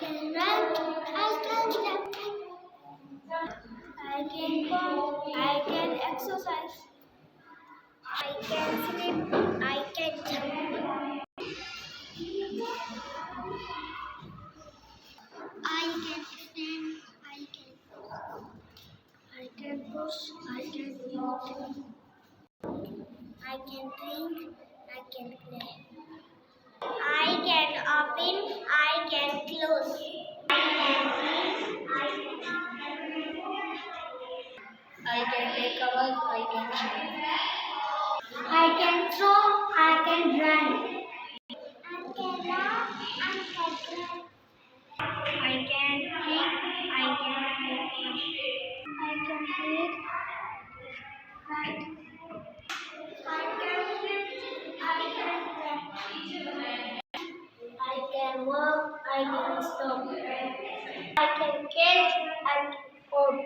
can write, I can jump, I can walk, I can exercise, I can sleep, I can jump, I can stand, I can push, I can eat, I can drink, I can play. I can open, I can close. I can take cover, I can share. I can throw, I can run. I can laugh, I can cry. I can kick, I can push. I can read, write. I can swim, I can jump. I can walk, I can stop. I can catch, I can hold.